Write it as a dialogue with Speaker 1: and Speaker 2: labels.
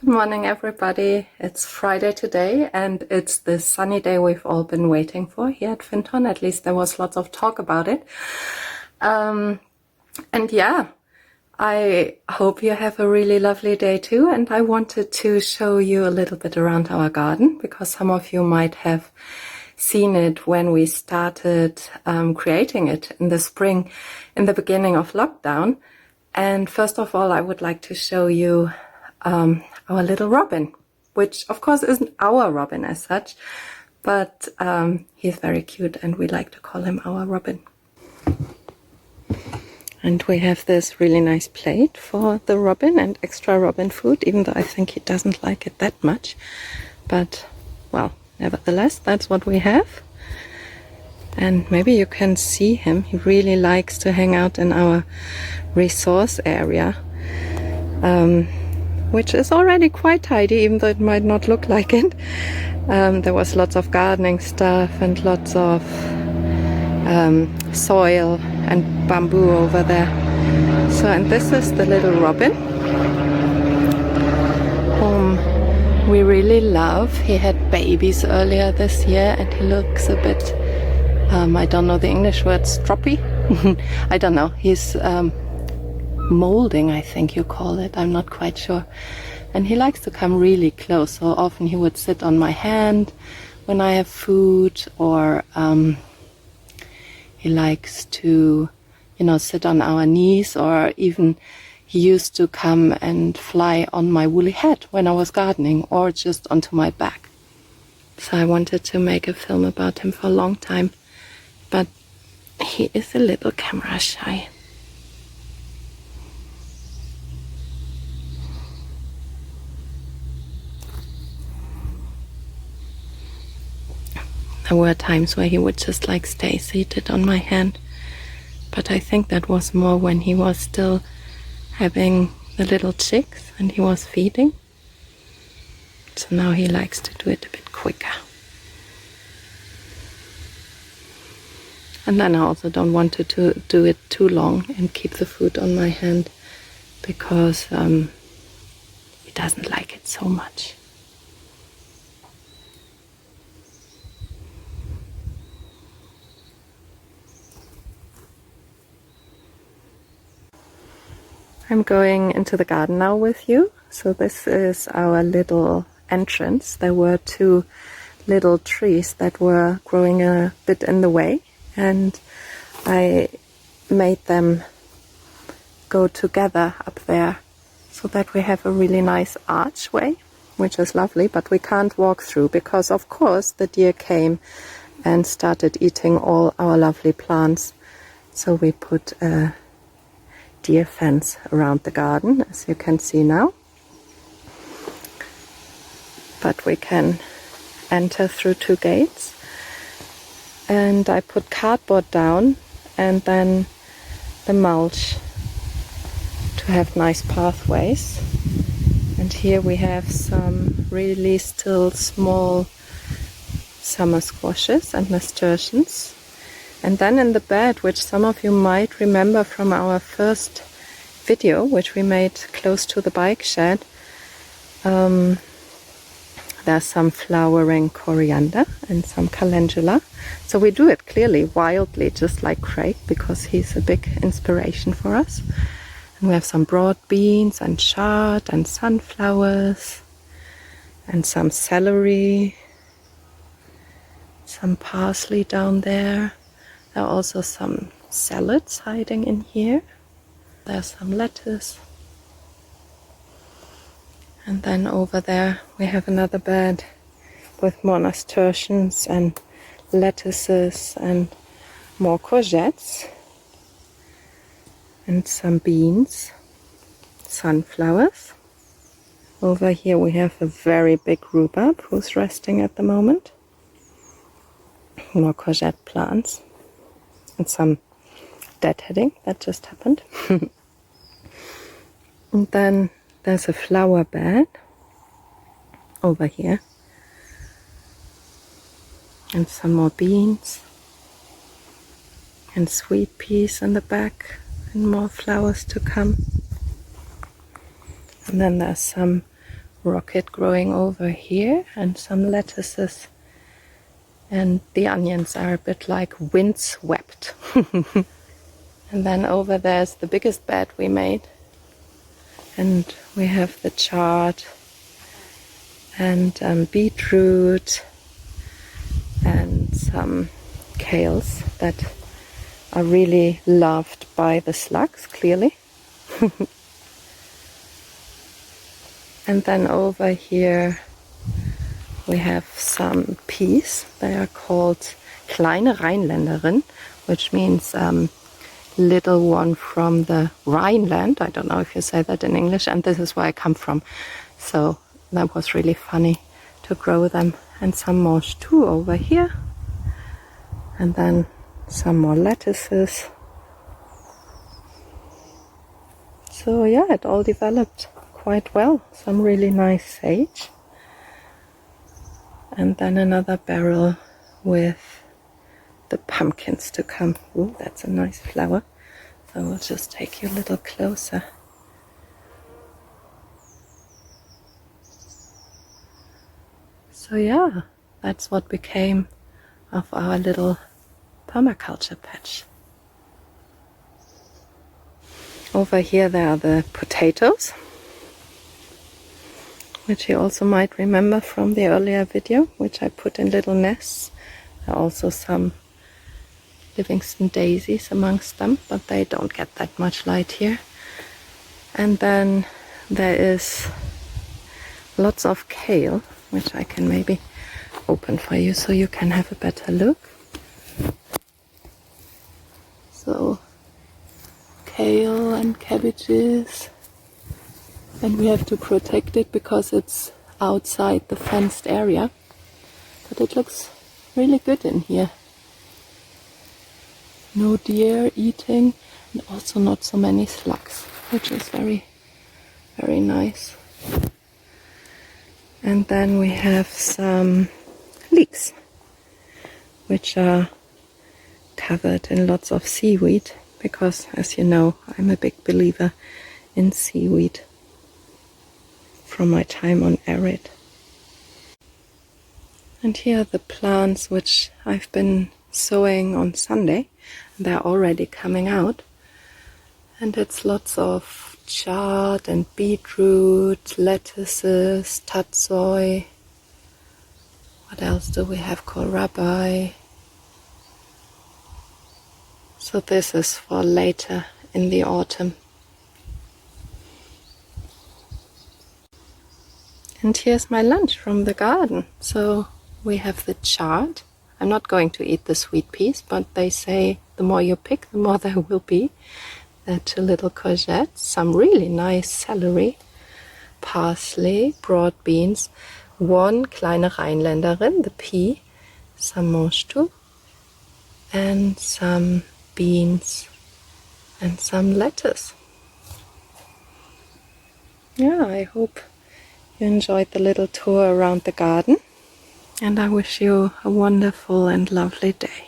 Speaker 1: Morning everybody, it's Friday today and it's the sunny day we've all been waiting for here at Findhorn. At least there was lots of talk about it. And yeah, I hope you have a really lovely day too, and I wanted to show you a little bit around our garden because some of you might have seen it when we started creating it in the spring in the beginning of lockdown. And first of all, I would like to show you our little robin, which of course isn't our robin as such, but he's very cute and we like to call him our robin. And we have this really nice plate for the robin and extra robin food, even though I think he doesn't like it that much. But, well, nevertheless, that's what we have. And maybe you can see him. He really likes to hang out in our resource area. Which is already quite tidy, even though it might not look like it. There was lots of gardening stuff and lots of soil and bamboo over there. So, and this is the little robin, whom we really love. He had babies earlier this year and he looks a bit, I don't know the English word, stroppy? I don't know. He's molding, I think you call it. I'm not quite sure. And he likes to come really close. So often he would sit on my hand when I have food, or he likes to, you know, sit on our knees, or even he used to come and fly on my woolly hat when I was gardening, or just onto my back. So I wanted to make a film about him for a long time, but he is a little camera shy. There were times where he would just like stay seated on my hand, but I think that was more when he was still having the little chicks and he was feeding. So now he likes to do it a bit quicker. And then I also don't want to do it too long and keep the food on my hand, because he doesn't like it so much. I'm going into the garden now with you. So this is our little entrance. There were two little trees that were growing a bit in the way, and I made them go together up there so that we have a really nice archway, which is lovely, but we can't walk through because of course the deer came and started eating all our lovely plants. So we put a deer fence around the garden, as you can see now, but we can enter through two gates. And I put cardboard down and then the mulch to have nice pathways. And here we have some really still small summer squashes and nasturtiums. And then in the bed, which some of you might remember from our first video, which we made close to the bike shed, there's some flowering coriander and some calendula. So we do it clearly wildly, just like Craig, because he's a big inspiration for us. And we have some broad beans and chard and sunflowers and some celery, some parsley down there. There are also some salads hiding in here. There's some lettuce. And then over there we have another bed with more nasturtiums and lettuces and more courgettes. And some beans, sunflowers. Over here we have a very big rhubarb who's resting at the moment. More courgette plants. And some deadheading that just happened. And then there's a flower bed over here. And some more beans. And sweet peas in the back. And more flowers to come. And then there's some rocket growing over here, and some lettuces. And the onions are a bit like windswept. And then over there's the biggest bed we made. And we have the chard and beetroot and some kales that are really loved by the slugs, clearly. And then over here we have some peas. They are called kleine Rheinländerin, which means little one from the Rhineland. I don't know if you say that in English, and this is where I come from. So that was really funny to grow them. And some mange tout over here. And then some more lettuces. So yeah, it all developed quite well. Some really nice sage. And then another barrel with the pumpkins to come. Ooh, that's a nice flower. So we'll just take you a little closer. So yeah, that's what became of our little permaculture patch. Over here there are the potatoes, which you also might remember from the earlier video, which I put in little nests. There are also some Livingston daisies amongst them, but they don't get that much light here. And then there is lots of kale, which I can maybe open for you so you can have a better look. So kale and cabbages, and we have to protect it because it's outside the fenced area, but it looks really good in here. No deer eating, and also not so many slugs, which is very, very nice. And then we have some leeks, which are covered in lots of seaweed, because, as you know, I'm a big believer in seaweed from my time on Arid. And here are the plants which I've been sowing on Sunday. They're already coming out. And it's lots of chard and beetroot, lettuces, tatsoi. What else do we have? Kohlrabi. So this is for later in the autumn. And here's my lunch from the garden. So we have the chard. I'm not going to eat the sweet peas, but they say the more you pick, the more there will be. There are 2 little courgettes, some really nice celery, parsley, broad beans, 1 kleine Rheinländerin, the pea, some mange tout, and some beans, and some lettuce. Yeah, I hope you enjoyed the little tour around the garden, and I wish you a wonderful and lovely day.